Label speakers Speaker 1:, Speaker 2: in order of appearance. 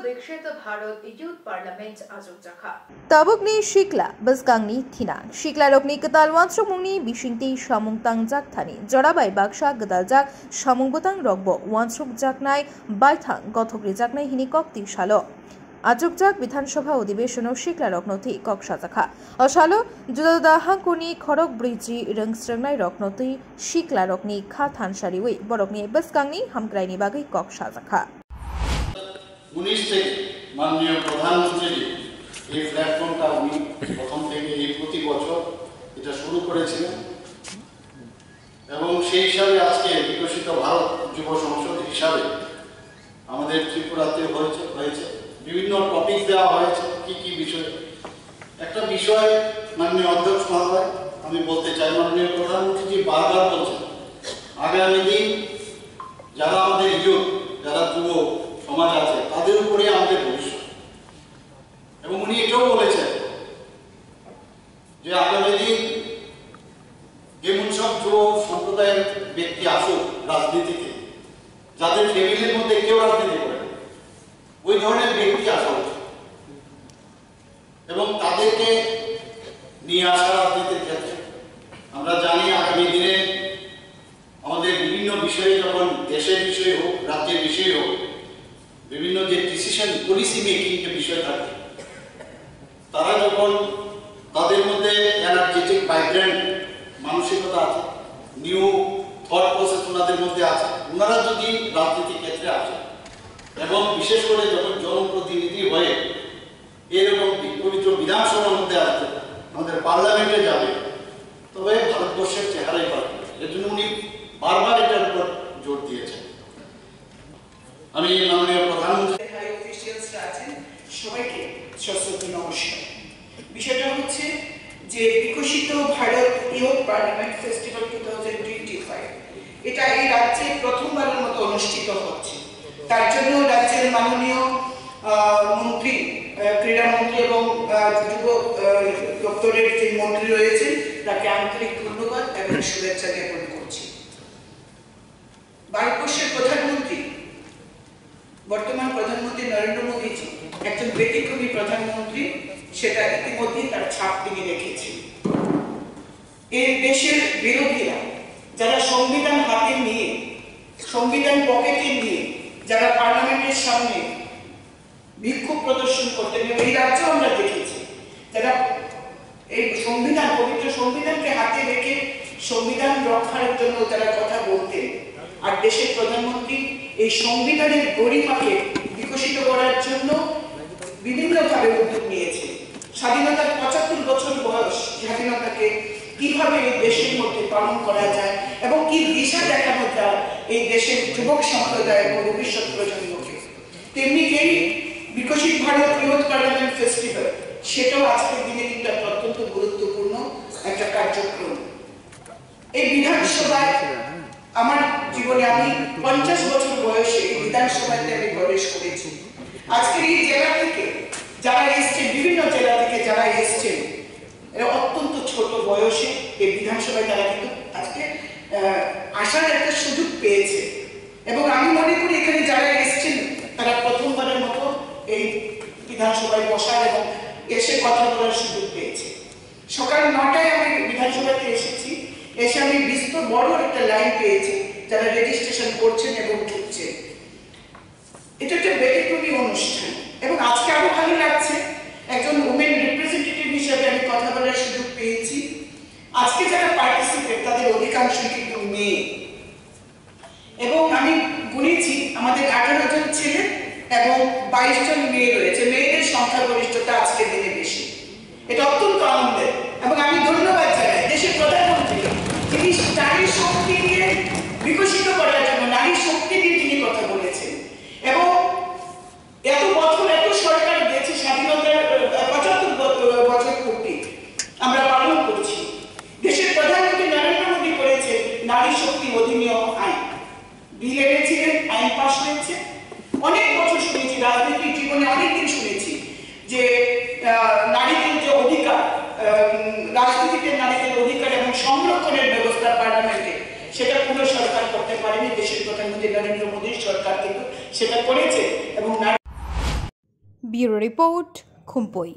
Speaker 1: विकसित Bharat youth parliament आजोग जाखा
Speaker 2: tabukni shikla basgangni thinang shikla rokni ketalwan sumungni bisingti samung tangjak thani jorabai baksa gedaljak samung botang rokbo wansuk jaknai baithang gothokri jaknai hini kokti salo আজকজাক বিধানসভা অধিবেশন শিকলা রকনথি কক্সা জাখা অশালো জুদাদা হাঙ্কুনি খরক ব্রিজি রংস্রংনাই রকনথি শিকলা রকনি খা থানসারি ওই বরকনি বসকাংনি হামক্রাইনি বাগৈ কক্সা জাখা
Speaker 3: 19 থেকে মাননীয় প্রধানমন্ত্রী এই প্ল্যাটফর্মটা উনি প্রথম থেকে এই প্রতি বছর এটা শুরু করেছিলেন এবং সেই হিসাবে আজকে বিকশিত ভারত যুব সংসদ হিসাবে আমাদের ত্রিপুরাতে হয়েছে বিভিন্ন টপিক দেওয়া হয়েছে কি বিষয় একটা বিষয় মাননীয় অধ্যক্ষ মহোদয় আমি বলতে চাই মাননীয় প্রধানমন্ত্রী বারবার বলছেন আগামী দিন যারা আমাদের ইয়ুথ যারা যুব সমাজ আছে তাদের উপরে আমাদের ভবিষ্যৎ এবং উনি এটাও বলেছেন যে আগামী দিন যেমন সব যুব সম্প্রদায়ের ব্যক্তি আসুক রাজনীতিতে যাদের ফ্যামিলির মধ্যে কেউ রাজনীতি করে ওই ধরনের ব্যক্তি আসা উচিত এবং তাদেরকে নিয়ে আসা রাজনীতির ক্ষেত্রে আমরা জানি আগামী দিনে আমাদের বিভিন্ন বিষয়ে যখন দেশের বিষয়ে হোক রাজ্যের বিষয়ে হোক বিভিন্ন যে ডিসিশন পলিসি মেকিং এর বিষয় থাকে তারা যখন তাদের মধ্যে এনার্জেটিক ভাইব্রেন্ট মানসিকতা আছে নিউ থট প্রসেস ওনাদের মধ্যে আছে ওনারা যদি রাজনীতির ক্ষেত্রে আসে এবং বিশেষ করে যখন জনপ্রতিনিধি হয়ে এরকম পবিত্র বিধানসভার মধ্যে আসবে আমাদের পার্লামেন্টে যাবে তবে ভারতবর্ষের চেহারাই পাল্টে এর জন্য উনি বারবার এটার উপর জোর দিয়েছেন আমি মাননীয় প্রধানমন্ত্রী
Speaker 4: হাই অফিসিয়ালসরা আছেন সবাইকে সশ্রদ্ধ নমস্কার বিষয়টা হচ্ছে যে বিকশিত ভারত ইয়ুথ পার্লামেন্ট ফেস্টিভ্যাল 2025 এটা এই রাজ্যে প্রথমবারের মতো অনুষ্ঠিত হচ্ছে তার জন্য রাজ্যের মাননীয় মন্ত্রী ক্রীড়ামন্ত্রী এবং যুব দপ্তরের যে মন্ত্রী রয়েছেন তাকে আন্তরিক ধন্যবাদ এবং শুভেচ্ছা জ্ঞাপন করছি ভারতবর্ষের প্রধানমন্ত্রী বর্তমান প্রধানমন্ত্রী নরেন্দ্র মোদীজি একজন ব্যতিক্রমী প্রধানমন্ত্রী সেটা ইতিমধ্যে তার ছাপ তিনি রেখেছেন এই দেশের বিরোধীরা যারা সংবিধান হাতে নিয়ে সংবিধান পকেটে নিয়ে যারা পার্লামেন্টের সামনে বিক্ষোভ প্রদর্শন করতেন এই রাজ্য আমরা দেখেছি যারা এই সংবিধান পবিত্র সংবিধানকে হাতে রেখে সংবিধান রক্ষার জন্য যারা কথা বলতেন আর দেশের প্রধানমন্ত্রী এই সংবিধানের গরিমাকে বিকশিত করার জন্য বিভিন্নভাবে উদ্যোগ নিয়েছে স্বাধীনতার 75 বছর বয়স স্বাধীনতাকে কিভাবে এই দেশের মধ্যে পালন করা যায় এবং কি দিশা দেখানো যায় এই দেশের যুবক সম্প্রদায় এবং ভবিষ্যৎ প্রজন্মকে তেমনি এই বিকশিত ভারত ইয়ুথ পার্লামেন্ট ফেস্টিভ্যাল সেটাও আজকের দিনে কিন্তু একটা অত্যন্ত গুরুত্বপূর্ণ একটা কার্যক্রম এই বিধানসভায় আমার জীবনে আমি 50 বছর বয়সে বিধানসভাতে আমি প্রবেশ করেছি আজকের এই জেলা থেকে যারা এসেছেন বিভিন্ন জেলা থেকে যারা এসেছেন এরা অত্যন্ত ছোট বয়সে এই বিধানসভায় তারা কিন্তু আজকে আসার একটা সুযোগ পেয়েছে এবং আমি মনে করি এখানে যারা এসেছেন তারা প্রথমবারের মতো এই বিধানসভায় বসার এবং এসে কথা বলার সুযোগ পেয়েছে সকাল 9টায় আমি বিধানসভাতে এসেছি এসে আমি বিস্তর বড় একটা লাইন পেয়েছি যারা রেজিস্ট্রেশন করছেন এবং ঢুকছেন এটা একটা ব্যতিক্রমী অনুষ্ঠান এবং আজকে আরো ভালো লাগছে একজন উমেন রিপ্রেজেন্টেটিভ হিসেবে আমি কথা বলার সুযোগ পেয়েছি আজকে যারা পার্টিসিপেট তাদের অধিকাংশই কিন্তু মেয়ে এবং আমি গুনেছি আমাদের 18 জন ছেলে এবং 22 জন মেয়ে রয়েছে মেয়েদের সংখ্যাগরিষ্ঠতা আজকের দিনে বেশি এটা অত্যন্ত আনন্দের এবং আমি ধন্যবাদ জানাই দেশের প্রধানমন্ত্রী যিনি নারী শক্তি নিয়ে বিকশিত করার জন্য নারী শক্তি নিয়ে তিনি কথা বলেছেন এবং এত বছর এত সরকার দিয়েছে স্বাধীনতার 75 বছর পূর্তি আমরা পালন করছি দেশের প্রধানমন্ত্রী নরেন্দ্র মোদী করেছে নারী শক্তি অধিনিয়ম আইন বিল এনেছিলেন আইন পাশ হয়েছে অনেক বছর শুনেছি রাজনৈতিক জীবনে অনেকদিন শুনেছি যে নারীদের যে অধিকার রাজনীতিতে নারীদের অধিকার এবং সংরক্ষণের ব্যবস্থা পার্লামেন্টে সেটা কোনো সরকার করতে পারেনি দেশের প্রধানমন্ত্রী নরেন্দ্র মোদীর সরকার কিন্তু সেটা করেছে এবং
Speaker 2: ব্যুরো রিপোর্ট, খুম্পই।